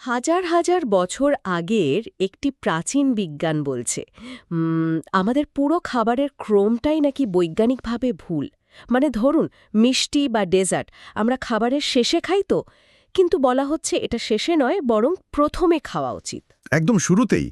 হাজার হাজার বছর আগের একটি প্রাচীন বিজ্ঞান বলছে আমাদের পুরো খাবারের ক্রমটাই নাকি বৈজ্ঞানিকভাবে ভুল। মানে ধরুন, মিষ্টি বা ডেজার্ট আমরা খাবারের শেষে খাই তো, কিন্তু বলা হচ্ছে এটা শেষে নয়, বরং প্রথমে খাওয়া উচিত। একদম শুরুতেই।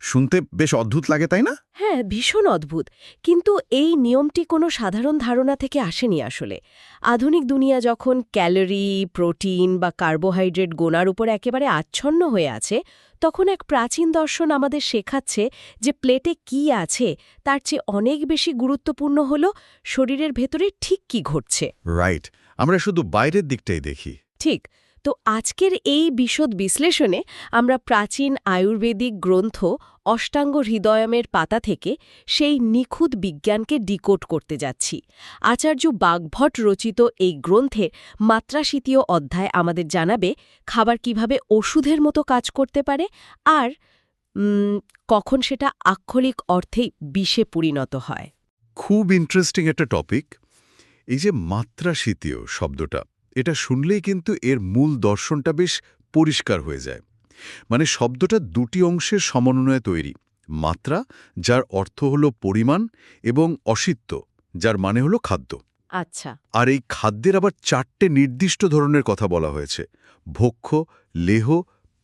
শুনতে বেশ অদ্ভুত লাগে, তাই না? হ্যাঁ, ভীষণ অদ্ভুত। কিন্তু এই নিয়মটি কোনো সাধারণ ধারণা থেকে আসেনি আসলে। আধুনিক দুনিয়া যখন ক্যালোরি, প্রোটিন বা কার্বোহাইড্রেট গোনার উপর একেবারে আচ্ছন্ন হয়ে আছে, তখন এক প্রাচীন দর্শন আমাদের শেখাচ্ছে যে প্লেটে কি আছে তার চেয়ে অনেক বেশি গুরুত্বপূর্ণ হল শরীরের ভেতরে ঠিক কি ঘটছে। রাইট। আমরা শুধু বাইরের দিকটাই দেখি। ঠিক। তো আজকের এই বিশদ বিশ্লেষণে আমরা প্রাচীন আয়ুর্বেদিক গ্রন্থ অষ্টাঙ্গ হৃদয়মের পাতা থেকে সেই নিখুঁত বিজ্ঞানকে ডিকোড করতে যাচ্ছি। আচার্য বাগভট রচিত এই গ্রন্থের মাত্রাশীতীয় অধ্যায় আমাদের জানাবে খাবার কিভাবে ওষুধের মতো কাজ করতে পারে, আর কখন সেটা আক্ষরিক অর্থেই বিষে পরিণত হয়। খুব ইন্টারেস্টিং একটা টপিক। এই যে মাত্রাশীতীয় শব্দটা, এটা শুনলেই কিন্তু এর মূল দর্শনটা বেশ পরিষ্কার হয়ে যায়। মানে শব্দটা দুটি অংশের সমন্বয়ে তৈরি। মাত্রা, যার অর্থ হলো পরিমাণ, এবং অসিত্য, যার মানে হলো খাদ্য। আচ্ছা। আর এই খাদ্যের আবার চারটে নির্দিষ্ট ধরনের কথা বলা হয়েছে: ভক্ষ্য, লেহ,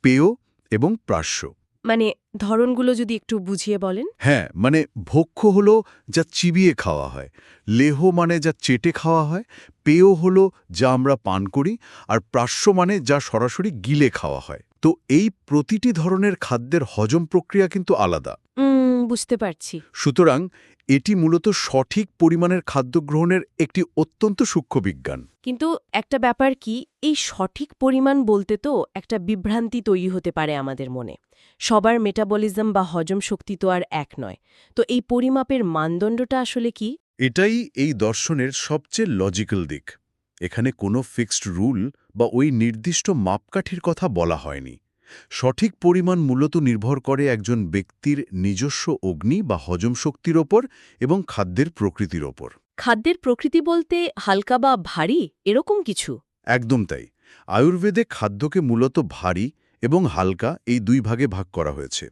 পেয় এবং প্রাশ্য। মানে ধরনগুলো যদি একটু বুঝিয়ে বলেন। হ্যাঁ, মানে ভক্ষ্য হলো যা চিবিয়ে খাওয়া হয়, লেহ মানে যা চেটে খাওয়া হয়, পেয় হলো যা আমরা পান করি, আর প্রাশ্য মানে যা সরাসরি গিলে খাওয়া হয়। তো এই প্রতিটি ধরনের খাদ্যের হজম প্রক্রিয়া কিন্তু আলাদা। বুঝতে পারছি। সুতরাং এটি মূলত সঠিক পরিমাণের খাদ্য গ্রহণের একটি অত্যন্ত সূক্ষ্ম বিজ্ঞান। কিন্তু একটা ব্যাপার কি, এই সঠিক পরিমাণ বলতে তো একটা বিভ্রান্তি তৈরি হতে পারে আমাদের মনে। সবার মেটাবলিজম বা হজম শক্তি তো আর এক নয়। তো এই পরিমাপের মানদণ্ডটা আসলে কি? এটাই এই দর্শনের সবচেয়ে লজিক্যাল দিক। এখানে কোনো ফিক্সড রুল বা ওই নির্দিষ্ট মাপকাঠির কথা বলা হয়নি। সঠিক পরিমাণ মূলত নির্ভর করে একজন ব্যক্তির নিজস্ব অগ্নি বা হজম শক্তির ওপর এবং খাদ্যের প্রকৃতির ওপর। খাদ্যের প্রকৃতি বলতে হালকা বা ভারী এরকম কিছু? একদম তাই। আয়ুর্বেদে খাদ্যকে মূলত ভারী এবং হালকা এই দুই ভাগে ভাগ করা হয়েছে।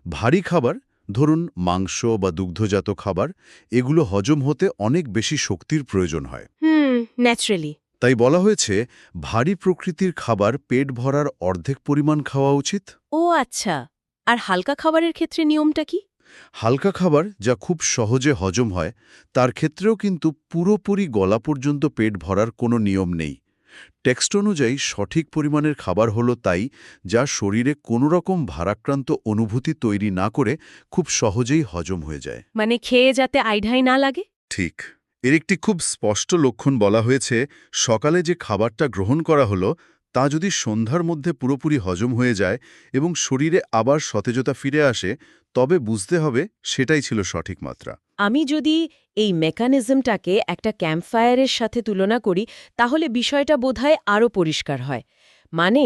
ভারী খাবার, ধরুন মাংস বা দুগ্ধজাত খাবার, এগুলো হজম হতে অনেক বেশি শক্তির প্রয়োজন হয়। ন্যাচারালি। তাই বলা হয়েছে ভারী প্রকৃতির খাবার পেট ভরার অর্ধেক পরিমাণ খাওয়া উচিত। ও আচ্ছা। আর হালকা খাবারের ক্ষেত্রে নিয়মটা কি? হালকা খাবার যা খুব সহজে হজম হয়, তার ক্ষেত্রেও কিন্তু পুরোপুরি গলা পর্যন্ত পেট ভরার কোনো নিয়ম নেই। টেক্সট অনুযায়ী সঠিক পরিমাণের খাবার হলো তাই যা শরীরে কোনো রকম ভারাক্রান্ত অনুভূতি তৈরি না করে খুব সহজেই হজম হয়ে যায়। মানে খেয়ে যাতে আইঢাই না লাগে। ঠিক। এর একটি খুব স্পষ্ট লক্ষণ বলা হয়েছে: সকালে যে খাবারটা গ্রহণ করা হলো তা যদি সন্ধ্যার মধ্যে পুরোপুরি হজম হয়ে যায় এবং শরীরে আবার সতেজতা ফিরে আসে, তবে বুঝতে হবে সেটাই ছিল সঠিক মাত্রা। আমি যদি এই মেকানিজমটাকে একটা ক্যাম্পফায়ারের সাথে তুলনা করি, তাহলে বিষয়টা বোধহয় আরও পরিষ্কার হয়। মানে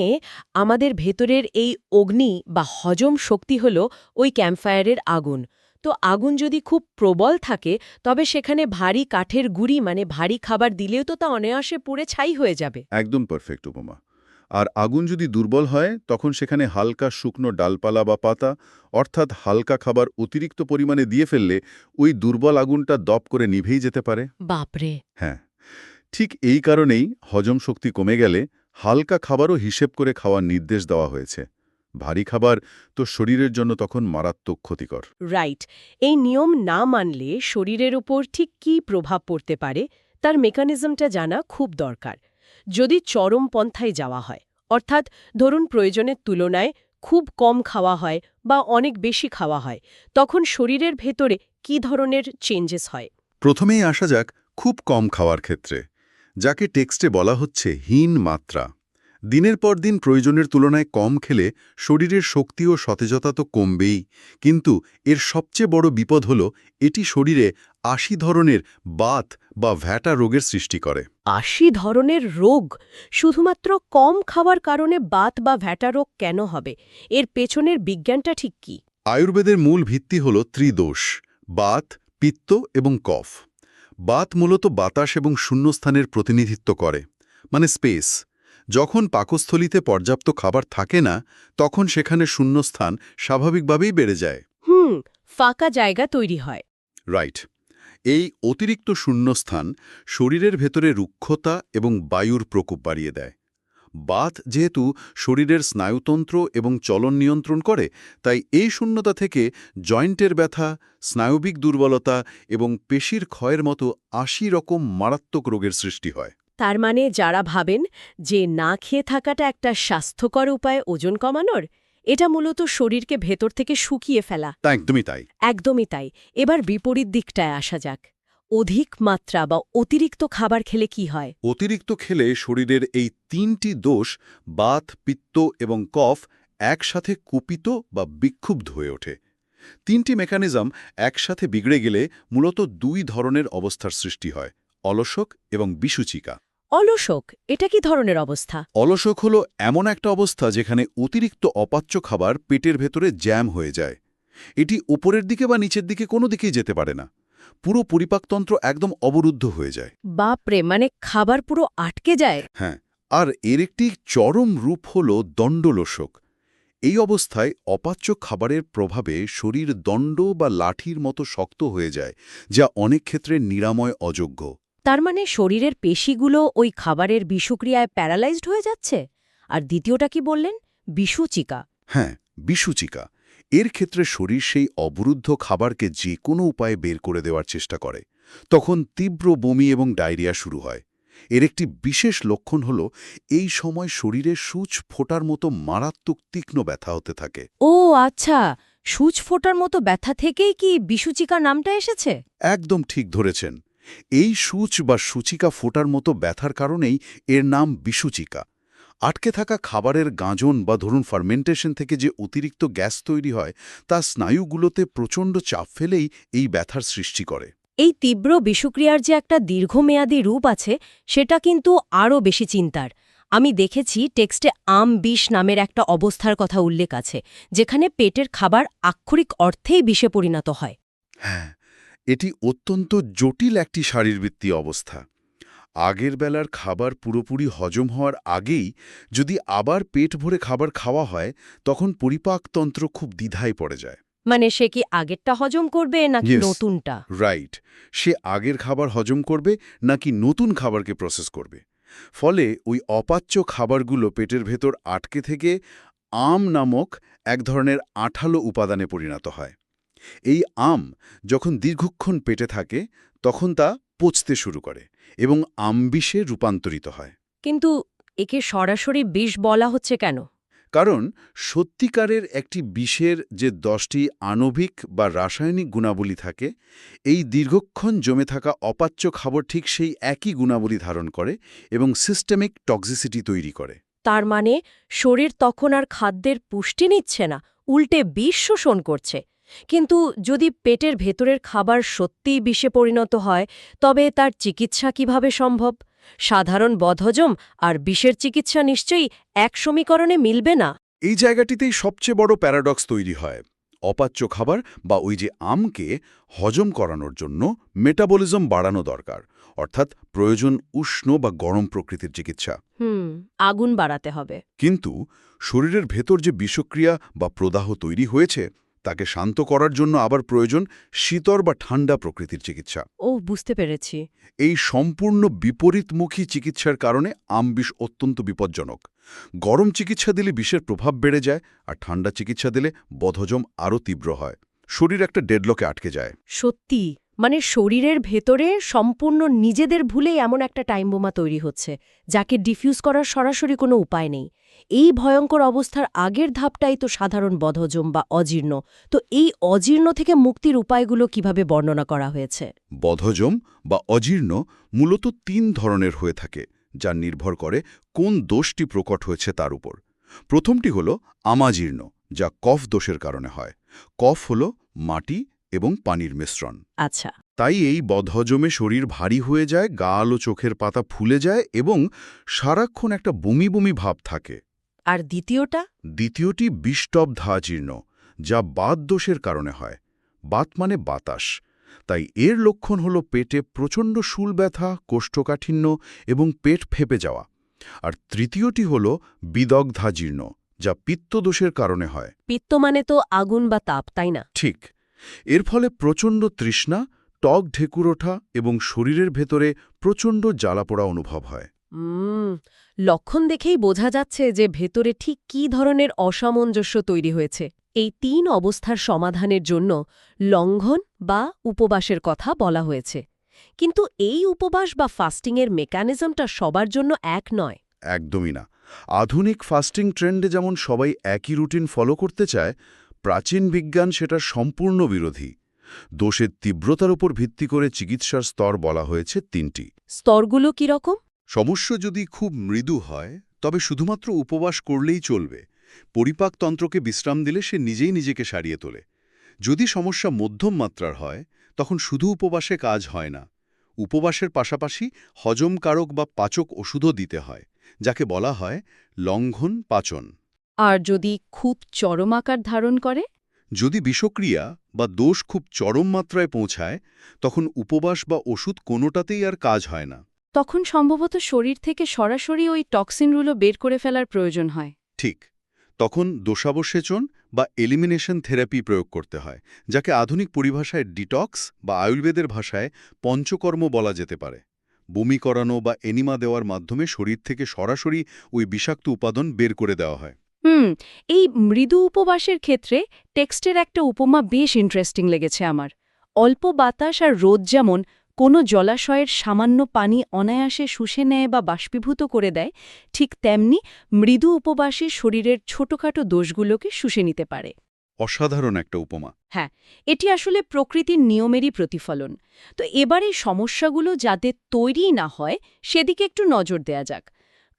আমাদের ভেতরের এই অগ্নি বা হজম শক্তি হল ওই ক্যাম্পফায়ারের আগুন। তো আগুন যদি খুব প্রবল থাকে, তবে সেখানে ভারী কাঠের গুঁড়ি মানে ভারী খাবার দিলেও তো তা অনায়াসে পুড়ে ছাই হয়ে যাবে। একদম পারফেক্ট উপমা। আর আগুন যদি দুর্বল হয়, তখন সেখানে হালকা শুকনো ডালপালা বা পাতা, অর্থাৎ হালকা খাবার অতিরিক্ত পরিমাণে দিয়ে ফেললে ওই দুর্বল আগুনটা দপ করে নিভেই যেতে পারে। বাপরে। হ্যাঁ, ঠিক এই কারণেই হজম শক্তি কমে গেলে হালকা খাবারও হিসেব করে খাওয়ার নির্দেশ দেওয়া হয়েছে। ভারী খাবার তো শরীরের জন্য তখন মারাত্মক ক্ষতিকর। রাইট। এই নিয়ম না মানলে শরীরের উপর ঠিক কী প্রভাব পড়তে পারে তার মেকানিজমটা জানা খুব দরকার। যদি চরম পন্থায় যাওয়া হয়, অর্থাৎ ধরুন প্রয়োজনের তুলনায় খুব কম খাওয়া হয় বা অনেক বেশি খাওয়া হয়, তখন শরীরের ভেতরে কী ধরনের চেঞ্জেস হয়? প্রথমেই আসা যাক খুব কম খাওয়ার ক্ষেত্রে, যাকে টেক্সটে বলা হচ্ছে হীন মাত্রা। দিনের পর দিন প্রয়োজনের তুলনায় কম খেলে শরীরের শক্তি ও সতেজতা তো কমবেই, কিন্তু এর সবচেয়ে বড় বিপদ হল এটি শরীরে ৮০ ধরনের বাত বা ভ্যাটা রোগের সৃষ্টি করে। ৮০ ধরনের রোগ? শুধুমাত্র কম খাওয়ার কারণে বাত বা ভ্যাটা রোগ কেন হবে? এর পেছনের বিজ্ঞানটা ঠিক কী? আয়ুর্বেদের মূল ভিত্তি হল ত্রিদোষ: বাত, পিত্ত এবং কফ। বাত মূলত বাতাস এবং শূন্যস্থানের প্রতিনিধিত্ব করে, মানে স্পেস। যখন পাকস্থলিতে পর্যাপ্ত খাবার থাকে না তখন সেখানে শূন্যস্থান স্বাভাবিকভাবেই বেড়ে যায়। ফাঁকা জায়গা তৈরি হয়। রাইট। এই অতিরিক্ত শূন্যস্থান শরীরের ভেতরে রুক্ষতা এবং বায়ুর প্রকোপ বাড়িয়ে দেয়। বাত যেহেতু শরীরের স্নায়ুতন্ত্র এবং চলন নিয়ন্ত্রণ করে, তাই এই শূন্যতা থেকে জয়েন্টের ব্যথা, স্নায়বিক দুর্বলতা এবং পেশির ক্ষয়ের মতো ৮০ রকম মারাত্মক রোগের সৃষ্টি হয়। তার মানে যারা ভাবেন যে না খেয়ে থাকাটা একটা স্বাস্থ্যকর উপায় ওজন কমানোর, এটা মূলত শরীরকে ভেতর থেকে শুকিয়ে ফেলা। তা একদমই তাই। একদমই তাই। এবার বিপরীত দিকটায় আসা যাক। অধিক মাত্রা বা অতিরিক্ত খাবার খেলে কি হয়? অতিরিক্ত খেলে শরীরের এই ৩টি দোষ, বাত, পিত্ত এবং কফ, একসাথে কুপিত বা বিক্ষুব্ধ হয়ে ওঠে। ৩টি মেকানিজম একসাথে বিগড়ে গেলে মূলত ২ ধরনের অবস্থার সৃষ্টি হয়: অলসক এবং বিসূচিকা। অলসক, এটা কি ধরনের অবস্থা? অলসক হলো এমন একটা অবস্থা যেখানে অতিরিক্ত অপাচ্য খাবার পেটের ভেতরে জ্যাম হয়ে যায়। এটি উপরের দিকে বা নিচের দিকে কোনো দিকেই যেতে পারে না। পুরো পরিপাকতন্ত্র একদম অবরুদ্ধ হয়ে যায়। বাপরে, মানে খাবার পুরো আটকে যায়? হ্যাঁ, আর এর একটি চরম রূপ হল দণ্ডলোসক। এই অবস্থায় অপাচ্য খাবারের প্রভাবে শরীর দণ্ড বা লাঠির মতো শক্ত হয়ে যায়, যা অনেক ক্ষেত্রে নিরাময় অযোগ্য। তার মানে শরীরের পেশিগুলো ওই খাবারের বিষক্রিয়ায় প্যারালাইজড হয়ে যাচ্ছে? আর দ্বিতীয়টা কি বললেন? বিসূচিকা। হ্যাঁ, বিসূচিকা। এর ক্ষেত্রে শরীর সেই অবরুদ্ধ খাবারকে যে কোনো উপায়ে বের করে দেওয়ার চেষ্টা করে। তখন তীব্র বমি এবং ডায়রিয়া শুরু হয়। এর একটি বিশেষ লক্ষণ হল এই সময় শরীরে সূচ ফোটার মতো মারাত্মক তীক্ষ্ণ ব্যথা হতে থাকে। ও আচ্ছা, সূচ ফোটার মতো ব্যথা থেকেই কি বিসূচিকা নামটা এসেছে? একদম ঠিক ধরেছেন। এই সূচ বা সূচিকা ফোটার মতো ব্যথার কারণেই এর নাম বিসূচিকা। আটকে থাকা খাবারের গাঁজন বা ধরুন ফার্মেন্টেশন থেকে যে অতিরিক্ত গ্যাস তৈরি হয় তা স্নায়ুগুলোতে প্রচণ্ড চাপ ফেলেই এই ব্যথার সৃষ্টি করে। এই তীব্র বিষক্রিয়ার যে একটা দীর্ঘমেয়াদী রূপ আছে, সেটা কিন্তু আরও বেশি চিন্তার। আমি দেখেছি টেক্সটে বিষ নামের একটা অবস্থার কথা উল্লেখ আছে, যেখানে পেটের খাবার আক্ষরিক অর্থেই বিষে পরিণত হয়। হ্যাঁ, এটি অত্যন্ত জটিল একটি শারীরবৃত্তীয় অবস্থা। আগের বেলার খাবার পুরোপুরি হজম হওয়ার আগেই যদি আবার পেট ভরে খাবার খাওয়া হয় তখন পরিপাকতন্ত্র খুব দ্বিধায় পড়ে যায়। মানে সে কি আগেরটা হজম করবে নাকি Yes. নতুনটা? রাইট। সে আগের খাবার হজম করবে নাকি নতুন খাবারকে প্রসেস করবে। ফলে ওই অপাচ্য খাবারগুলো পেটের ভেতর আটকে থেকে নামক এক ধরনের আঠালো উপাদানে পরিণত হয়। এই যখন দীর্ঘক্ষণ পেটে থাকে তখন তা পচতে শুরু করে এবং বিষে রূপান্তরিত হয়। কিন্তু একে সরাসরি বিষ বলা হচ্ছে কেন? কারণ সত্যিকারের একটি বিষের যে 10টি আণবিক বা রাসায়নিক গুণাবলী থাকে, এই দীর্ঘক্ষণ জমে থাকা অপাচ্য খাবার ঠিক সেই একই গুণাবলী ধারণ করে এবং সিস্টেমিক টক্সিসিটি তৈরি করে। তার মানে শরীর তখন আর খাদ্যের পুষ্টি নিচ্ছে না, উল্টে বিষ শোষণ করছে। কিন্তু যদি পেটের ভেতরের খাবার সত্যিই বিষে পরিণত হয়, তবে তার চিকিৎসা কিভাবে সম্ভব? সাধারণ বদহজম আর বিষের চিকিৎসা নিশ্চয়ই এক সমীকরণে মিলবে না। এই জায়গাটিতেই সবচেয়ে বড় প্যারাডক্স তৈরি হয়। অপাচ্য খাবার বা ওই যে আমকে হজম করানোর জন্য মেটাবলিজম বাড়ানো দরকার, অর্থাৎ প্রয়োজন উষ্ণ বা গরম প্রকৃতির চিকিৎসা। আগুন বাড়াতে হবে। কিন্তু শরীরের ভেতর যে বিষক্রিয়া বা প্রদাহ তৈরি হয়েছে তাকে শান্ত করার জন্য আবার প্রয়োজন শীতল বা ঠান্ডা প্রকৃতির চিকিৎসা। ও, বুঝতে পেরেছি। এই সম্পূর্ণ বিপরীতমুখী চিকিৎসার কারণে বিষ অত্যন্ত বিপজ্জনক। গরম চিকিৎসা দিলে বিষের প্রভাব বেড়ে যায়, আর ঠান্ডা চিকিৎসা দিলে বদহজম আরও তীব্র হয়। শরীর একটা ডেডলকে আটকে যায়। সত্যি, মানে শরীরের ভেতরে সম্পূর্ণ নিজেদের ভুলেই এমন একটা টাইম বোমা তৈরি হচ্ছে, যাকে ডিফিউজ করার সরাসরি কোনো উপায় নেই। এই ভয়ঙ্কর অবস্থার আগের ধাপটাই তো সাধারণ বদহজম বা অজীর্ণ। তো এই অজীর্ণ থেকে মুক্তির উপায়গুলো কিভাবে বর্ণনা করা হয়েছে? বদহজম বা অজীর্ণ মূলত 3 ধরনের হয়ে থাকে, যা নির্ভর করে কোন দোষটি প্রকট হয়েছে তার উপর। প্রথমটি হল আমাজীর্ণ, যা কফ দোষের কারণে হয়। কফ হল মাটি এবং পানির মিশ্রণ। আচ্ছা। তাই এই বদহজমে শরীর ভারী হয়ে যায়, গাল ও চোখের পাতা ফুলে যায় এবং সারাক্ষণ একটা বমি বমি ভাব থাকে। আর দ্বিতীয়টা? দ্বিতীয়টি বিষটবধাজীর্ণ, যা বাত দোষের কারণে হয়। বাত মানে বাতাস। তাই এর লক্ষণ হল পেটে প্রচণ্ড শুল ব্যথা, কোষ্ঠকাঠিন্য এবং পেট ফেঁপে যাওয়া। আর তৃতীয়টি হল বিদগ্ধাজীর্ণ, যা পিত্তদোষের কারণে হয়। পিত্ত মানে তো আগুন বা তাপ, তাই না? ঠিক। এর ফলে প্রচণ্ড তৃষ্ণা, টক ঢেকুর ওঠা এবং শরীরের ভেতরে প্রচণ্ড জ্বালাপোড়া অনুভব হয়। লক্ষণ দেখেই বোঝা যাচ্ছে যে ভেতরে ঠিক কী ধরনের অসামঞ্জস্য তৈরি হয়েছে। এই ৩ অবস্থার সমাধানের জন্য লঙ্ঘন বা উপবাসের কথা বলা হয়েছে। কিন্তু এই উপবাস বা ফাস্টিংয়ের মেকানিজমটা সবার জন্য এক নয়। একদমই না। আধুনিক ফাস্টিং ট্রেন্ডে যেমন সবাই একই রুটিন ফলো করতে চায়, প্রাচীন বিজ্ঞান সেটার সম্পূর্ণ বিরোধী। দোষের তীব্রতার উপর ভিত্তি করে চিকিৎসার স্তর বলা হয়েছে ৩টি। স্তরগুলো কীরকম? সমস্যা যদি খুব মৃদু হয়, তবে শুধুমাত্র উপবাস করলেই চলবে। পরিপাকতন্ত্রকে বিশ্রাম দিলে সে নিজেই নিজেকে সারিয়ে তোলে। যদি সমস্যা মধ্যম মাত্রার হয়, তখন শুধু উপবাসে কাজ হয় না। উপবাসের পাশাপাশি হজমকারক বা পাচক ওষুধও দিতে হয়, যাকে বলা হয় লঙ্ঘন পাচন। আর যদি খুব চরম আকার ধারণ করে? যদি বিষক্রিয়া বা দোষ খুব চরম মাত্রায় পৌঁছায়, তখন উপবাস বা ওষুধ কোনোটাতেই আর কাজ হয় না। তখন সম্ভবত শরীর থেকে সরাসরি ওই টক্সিনগুলো বের করে ফেলার প্রয়োজন হয়। ঠিক। তখন দোষাবশেচন বা এলিমিনেশন থেরাপি প্রয়োগ করতে হয়, যাকে আধুনিক পরিভাষায় ডিটক্স বা আয়ুর্বেদের ভাষায় পঞ্চকর্ম বলা যেতে পারে। বমি করানো বা এনিমা দেওয়ার মাধ্যমে শরীর থেকে সরাসরি ওই বিষাক্ত উপাদান বের করে দেওয়া হয়। এই মৃদু উপবাসের ক্ষেত্রে টেক্সটের একটা উপমা বেশ ইন্টারেস্টিং লেগেছে আমার। অল্প বাতাস আর রোদ যেমন কোনো জলাশয়ের সামান্য পানি অনায়াসে শুষে নেয় বা বাষ্পীভূত করে দেয়, ঠিক তেমনি মৃদু উপবাসী শরীরের ছোটখাটো দোষগুলোকে শুষে নিতে পারে। অসাধারণ একটা উপমা। হ্যাঁ, এটি আসলে প্রকৃতির নিয়মেরই প্রতিফলন। তো এবার এই সমস্যাগুলো যাতে তৈরি না হয় সেদিকে একটু নজর দেয়া যাক।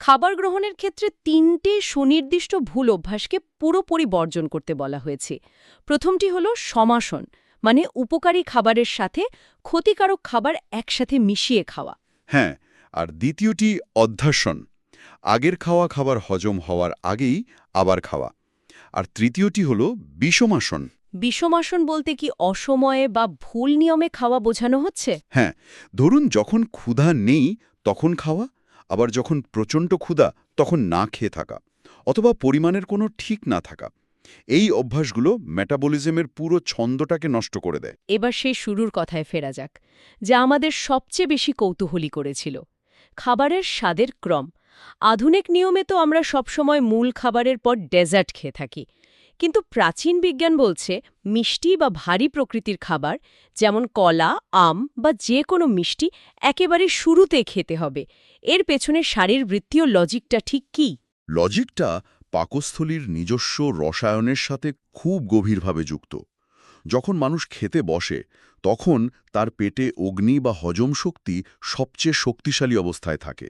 খাবার গ্রহণের ক্ষেত্রে ৩টে সুনির্দিষ্ট ভুল অভ্যাসকে পুরোপুরি বর্জন করতে বলা হয়েছে। প্রথমটি হলো সমাসন, মানে উপকারী খাবারের সাথে ক্ষতিকারক খাবার একসাথে মিশিয়ে খাওয়া। হ্যাঁ, আর দ্বিতীয়টি অধ্যাসন, আগের খাওয়া খাবার হজম হওয়ার আগেই আবার খাওয়া। আর তৃতীয়টি হল বিষমাসন। বিষমাসন বলতে কি অসময়ে বা ভুল নিয়মে খাওয়া বোঝানো হচ্ছে? হ্যাঁ, ধরুন যখন ক্ষুধা নেই তখন খাওয়া, আবার যখন প্রচণ্ড ক্ষুধা তখন না খেয়ে থাকা, অথবা পরিমাণের কোনো ঠিক না থাকা। এই অভ্যাসগুলো মেটাবলিজমের পুরো ছন্দটাকে নষ্ট করে দেয়। এবার সেই শুরুর কথায় ফেরা যাক, যা আমাদের সবচেয়ে বেশি কৌতূহলী করেছিল, খাবারের স্বাদের ক্রম। আধুনিক নিয়মে তো আমরা সবসময় মূল খাবারের পর ডেজার্ট খেয়ে থাকি, কিন্তু প্রাচীন বিজ্ঞান বলছে মিষ্টি বা ভারী প্রকৃতির খাবার, যেমন কলা, আম বা যে কোনো মিষ্টি, একেবারে শুরুতে খেতে হবে। এর পেছনে শারীরবৃত্তীয় লজিকটা ঠিক কী? লজিকটা পাকস্থলীর নিজস্ব রসায়নের সাথে খুব গভীরভাবে যুক্ত। যখন মানুষ খেতে বসে, তখন তার পেটে অগ্নি বা হজম শক্তি সবচেয়ে শক্তিশালী অবস্থায় থাকে।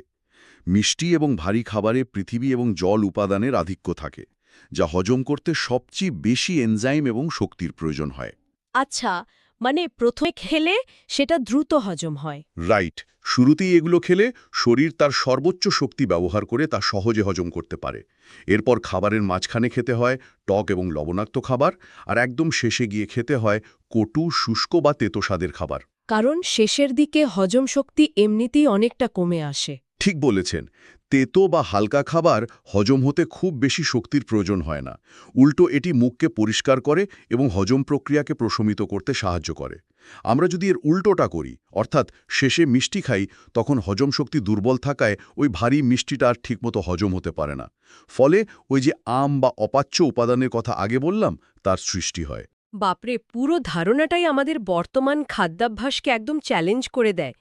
মিষ্টি এবং ভারী খাবারে পৃথিবী এবং জল উপাদানের আধিক্য থাকে, যা হজম করতে সবচেয়ে বেশি এনজাইম এবং শক্তির প্রয়োজন হয়। আচ্ছা, মানে প্রথমে খেলে সেটা দ্রুত হজম হয়। রাইট। শুরুতেই এগুলো খেলে শরীর তার সর্বোচ্চ শক্তি ব্যবহার করে তা সহজে হজম করতে পারে। এরপর খাবারের মাঝখানে খেতে হয় টক এবং লবণাক্ত খাবার, আর একদম শেষে গিয়ে খেতে হয় কটু, শুষ্ক বা তেতো স্বাদের খাবার। কারণ শেষের দিকে হজম শক্তি এমনিতেই অনেকটা কমে আসে। ঠিক বলেছেন। তেতো বা হালকা খাবার হজম হতে খুব বেশি শক্তির প্রয়োজন হয় না। উল্টো এটি মুখকে পরিষ্কার করে এবং হজম প্রক্রিয়াকে প্রশমিত করতে সাহায্য করে। আমরা যদি এর উল্টোটা করি, অর্থাৎ শেষে মিষ্টি খাই, তখন হজম শক্তি দুর্বল থাকায় ওই ভারী মিষ্টিটা আর ঠিকমতো হজম হতে পারে না। ফলে ওই যে আম বা অপাচ্য উপাদানের কথা আগে বললাম, তার সৃষ্টি হয়। বাপরে, পুরো ধারণাটাই আমাদের বর্তমান খাদ্যাভ্যাসকে একদম চ্যালেঞ্জ করে দেয়।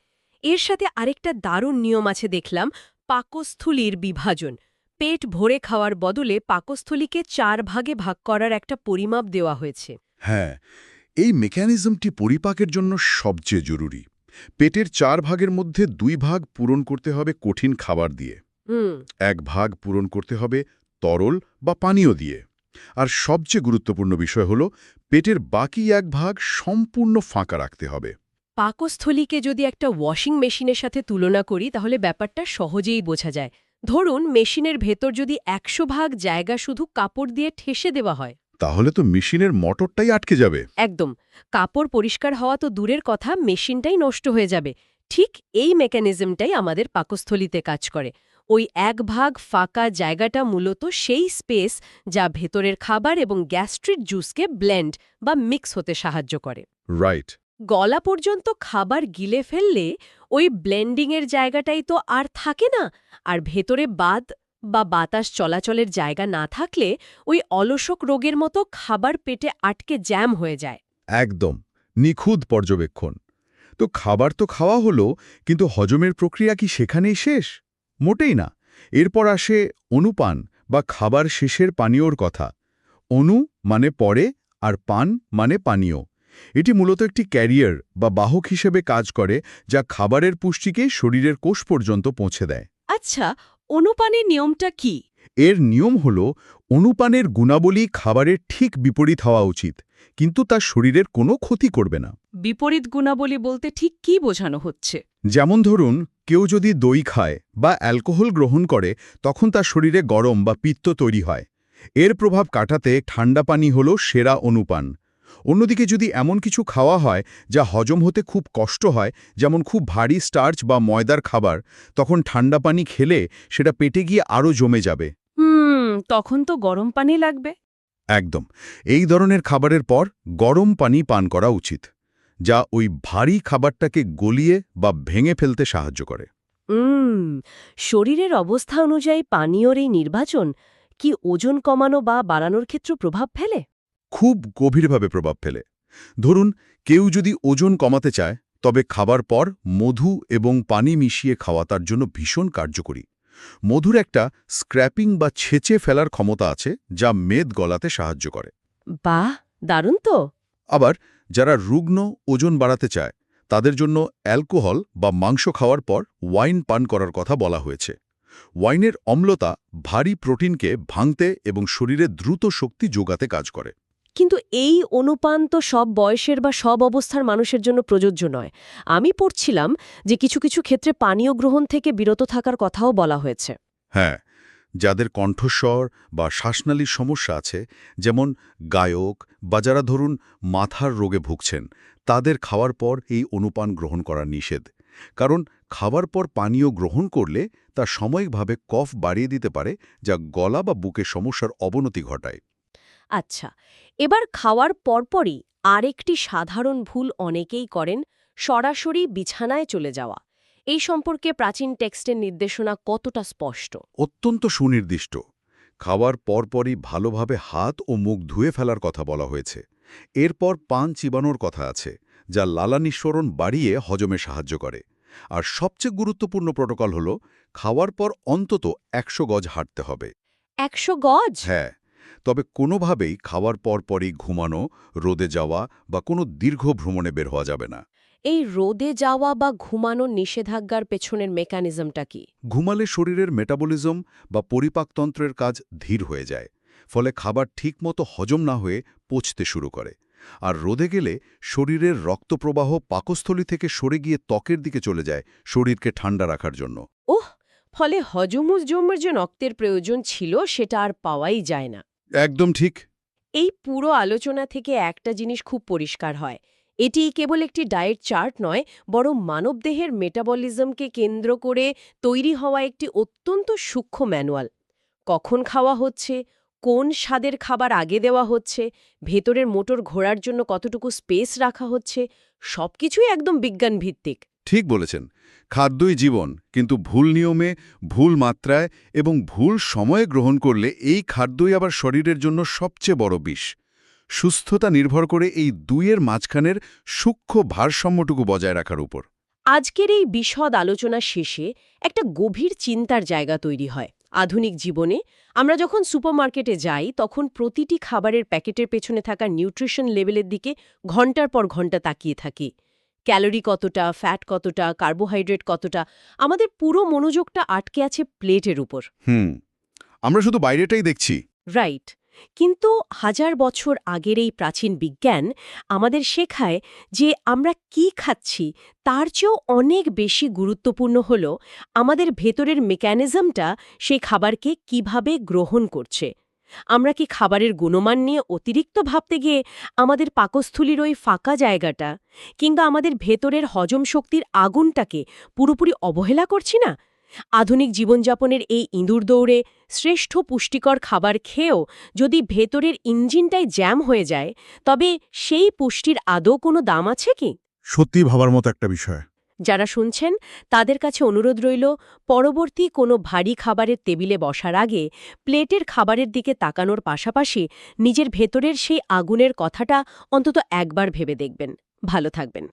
এর সাথে আরেকটা দারুণ নিয়ম আছে দেখলাম, পাকস্থলীর বিভাজন। পেট ভরে খাওয়ার বদলে পাকস্থলীকে 4 ভাগে ভাগ করার একটা পরিমাপ দেওয়া হয়েছে। হ্যাঁ, এই মেকানিজমটি পরিপাকের জন্য সবচেয়ে জরুরি। পেটের 4 ভাগের মধ্যে 2 ভাগ পূরণ করতে হবে কঠিন খাবার দিয়ে, 1 ভাগ পূরণ করতে হবে তরল বা পানীয় দিয়ে, আর সবচেয়ে গুরুত্বপূর্ণ বিষয় হল পেটের বাকি 1 ভাগ সম্পূর্ণ ফাঁকা রাখতে হবে। পাকস্থলীকে যদি একটা ওয়াশিং মেশিনের সাথে তুলনা করি তাহলে ব্যাপারটা সহজেই বোঝা যায়। ধরুন মেশিনের ভেতর যদি 100 ভাগ জায়গা শুধু কাপড় দিয়ে ঠেসে দেওয়া হয়, তাহলে তো মেশিনের মোটরটাই আটকে যাবে। একদম, কাপড় পরিষ্কার হওয়া তো দূরের কথা, মেশিনটাই নষ্ট হয়ে যাবে। ঠিক এই মেকানিজমটাই আমাদের পাকস্থলীতে কাজ করে। ওই 1 ভাগ ফাঁকা জায়গাটা মূলত সেই স্পেস যা ভেতরের খাবার এবং গ্যাস্ট্রিক জুসকে ব্লেন্ড বা মিক্স হতে সাহায্য করে। রাইট। গলা পর্যন্ত খাবার গিলে ফেললে ওই ব্লেন্ডিংয়ের জায়গাটাই তো আর থাকে না, আর ভেতরে বাদ বা বাতাস চলাচলের জায়গা না থাকলে ওই অলসক রোগের মতো খাবার পেটে আটকে জ্যাম হয়ে যায়। একদম নিখুঁত পর্যবেক্ষণ। তো খাবার তো খাওয়া হলো, কিন্তু হজমের প্রক্রিয়া কি সেখানেই শেষ? মোটেই না। এরপর আসে অনুপান বা খাবার শেষের পানীয়র কথা। অনু মানে পরে, আর পান মানে পানীয়। এটি মূলত একটি ক্যারিয়ার বা বাহক হিসেবে কাজ করে, যা খাবারের পুষ্টিকে শরীরের কোষ পর্যন্ত পৌঁছে দেয়। আচ্ছা, অনুপানের নিয়মটা কি? এর নিয়ম হল, অনুপানের গুণাবলী খাবারের ঠিক বিপরীত হওয়া উচিত, কিন্তু তা শরীরের কোনো ক্ষতি করবে না। বিপরীত গুণাবলী বলতে ঠিক কি বোঝানো হচ্ছে? যেমন ধরুন, কেউ যদি দই খায় বা অ্যালকোহল গ্রহণ করে, তখন তার শরীরে গরম বা পিত্ত তৈরি হয়। এর প্রভাব কাটাতে ঠান্ডা পানি হল সেরা অনুপান। অন্যদিকে যদি এমন কিছু খাওয়া হয় যা হজম হতে খুব কষ্ট হয়, যেমন খুব ভারী স্টার্চ বা ময়দার খাবার, তখন ঠান্ডা পানি খেলে সেটা পেটে গিয়ে আরও জমে যাবে। তখন তো গরম পানি লাগবে। একদম। এই ধরনের খাবারের পর গরম পানি পান করা উচিত, যা ওই ভারী খাবারটাকে গলিয়ে বা ভেঙে ফেলতে সাহায্য করে। শরীরের অবস্থা অনুযায়ী পানীয়র এই নির্বাচন কি ওজন কমানো বা বাড়ানোর ক্ষেত্রে প্রভাব ফেলে? খুব গভীরভাবে প্রভাব ফেলে। ধরুন, কেউ যদি ওজন কমাতে চায়, তবে খাবার পর মধু এবং পানি মিশিয়ে খাওয়া তার জন্য ভীষণ কার্যকরী। মধুর একটা স্ক্র্যাপিং বা ছেঁচে ফেলার ক্ষমতা আছে, যা মেদ গলাতে সাহায্য করে। বাহ, দারুণ তো। আবার যারা রুগ্ন ওজন বাড়াতে চায়, তাদের জন্য অ্যালকোহল বা মাংস খাওয়ার পর ওয়াইন পান করার কথা বলা হয়েছে। ওয়াইনের অম্লতা ভারী প্রোটিনকে ভাঙতে এবং শরীরে দ্রুত শক্তি যোগাতে কাজ করে। কিন্তু এই অনুপান তো সব বয়সের বা সব অবস্থার মানুষের জন্য প্রযোজ্য নয়। আমি পড়ছিলাম যে কিছু কিছু ক্ষেত্রে পানীয় গ্রহণ থেকে বিরত থাকার কথাও বলা হয়েছে। হ্যাঁ, যাদের কণ্ঠস্বর বা শ্বাসনালীর সমস্যা আছে, যেমন গায়ক বা যারা ধরুন মাথার রোগে ভুগছেন, তাদের খাওয়ার পর এই অনুপান গ্রহণ করা নিষেধ। কারণ খাওয়ার পর পানীয় গ্রহণ করলে তা সাময়িকভাবে কফ বাড়িয়ে দিতে পারে, যা গলা বা বুকে সমস্যার অবনতি ঘটায়। আচ্ছা, এবার খাওয়ার পরপরই আরেকটি সাধারণ ভুল অনেকেই করেন, সরাসরি বিছানায় চলে যাওয়া। এই সম্পর্কে প্রাচীন টেক্সটের নির্দেশনা কতটা স্পষ্ট? অত্যন্ত সুনির্দিষ্ট। খাওয়ার পরপরই ভালোভাবে হাত ও মুখ ধুয়ে ফেলার কথা বলা হয়েছে। এরপর পান চিবানোর কথা আছে, যা লালা নিঃসরণ বাড়িয়ে হজমে সাহায্য করে। আর সবচেয়ে গুরুত্বপূর্ণ প্রোটোকল হল, খাওয়ার পর অন্তত ১০০ গজ হাঁটতে হবে। ১০০ গজ? হ্যাঁ, তবে কোনোভাবেই খাওয়ার পরপরই ঘুমানো, রোদে যাওয়া বা কোনো দীর্ঘ ভ্রমণে বের হওয়া যাবে না। এই রোদে যাওয়া বা ঘুমানোর নিষেধাজ্ঞার পেছনের মেকানিজমটা কি? ঘুমালে শরীরের মেটাবলিজম বা পরিপাকতন্ত্রের কাজ ধীর হয়ে যায়, ফলে খাবার ঠিকমতো হজম না হয়ে পচতে শুরু করে। আর রোদে গেলে শরীরের রক্তপ্রবাহ পাকস্থলী থেকে সরে গিয়ে ত্বকের দিকে চলে যায়, শরীরকে ঠান্ডা রাখার জন্য। ওহ, ফলে হজমের যে রক্তের প্রয়োজন ছিল সেটা আর পাওয়াই যায় না। একদম ঠিক। এই পুরো আলোচনা থেকে একটা জিনিস খুব পরিষ্কার হয়, এটি কেবল একটি ডায়েট চার্ট নয়, বরং মানবদেহের মেটাবলিজমকে কেন্দ্র করে তৈরি হওয়া একটি অত্যন্ত সূক্ষ্ম ম্যানুয়াল। কখন খাওয়া হচ্ছে, কোন স্বাদের খাবার আগে দেওয়া হচ্ছে, ভেতরের মোটর ঘোরার জন্য কতটুকু স্পেস রাখা হচ্ছে, সবকিছুই একদম বিজ্ঞানভিত্তিক। ঠিক বলেছেন। খাদ্যই জীবন, কিন্তু ভুল নিয়মে, ভুল মাত্রায় এবং ভুল সময়ে গ্রহণ করলে এই খাদ্যই আবার শরীরের জন্য সবচেয়ে বড় বিষ। সুস্থতা নির্ভর করে এই দুইয়ের মাঝখানের সূক্ষ্ম ভারসাম্যটুকু বজায় রাখার উপর। আজকের এই বিশদ আলোচনা শেষে একটা গভীর চিন্তার জায়গা তৈরি হয়। আধুনিক জীবনে আমরা যখন সুপারমার্কেটে যাই, তখন প্রতিটি খাবারের প্যাকেটের পেছনে থাকা নিউট্রিশন লেভেলের দিকে ঘন্টার পর ঘন্টা তাকিয়ে থাকি। ক্যালোরি কতটা, ফ্যাট কতটা, কার্বোহাইড্রেট কতটা, আমাদের পুরো মনোযোগটা আটকে আছে প্লেটের উপর। আমরা শুধু বাইরেটাই দেখছি। রাইট। কিন্তু হাজার বছর আগের এই প্রাচীন বিজ্ঞান আমাদের শেখায় যে আমরা কি খাচ্ছি তার চেয়েও অনেক বেশি গুরুত্বপূর্ণ হল আমাদের ভেতরের মেকানিজমটা সেই খাবারকে কিভাবে গ্রহণ করছে। আমরা কি খাবারের গুণমান নিয়ে অতিরিক্ত ভাবতে গিয়ে আমাদের পাকস্থলীর ওই ফাঁকা জায়গাটা কিংবা আমাদের ভেতরের হজম শক্তির আগুনটাকে পুরোপুরি অবহেলা করছি না? আধুনিক জীবনযাপনের এই ইঁদুর দৌড়ে শ্রেষ্ঠ পুষ্টিকর খাবার খেয়েও যদি ভেতরের ইঞ্জিনটাই জ্যাম হয়ে যায়, তবে সেই পুষ্টির আদৌ কোনো দাম আছে কি? সত্যি ভাবার মতো একটা বিষয়। যারা শুনছেন তাদের কাছে অনুরোধ রইল, পরবর্তী কোনো ভারী খাবারের টেবিলে বসার আগে প্লেটের খাবারের দিকে তাকানোর পাশাপাশি নিজের ভেতরের সেই আগুনের কথাটা অন্তত একবার ভেবে দেখবেন। ভালো থাকবেন।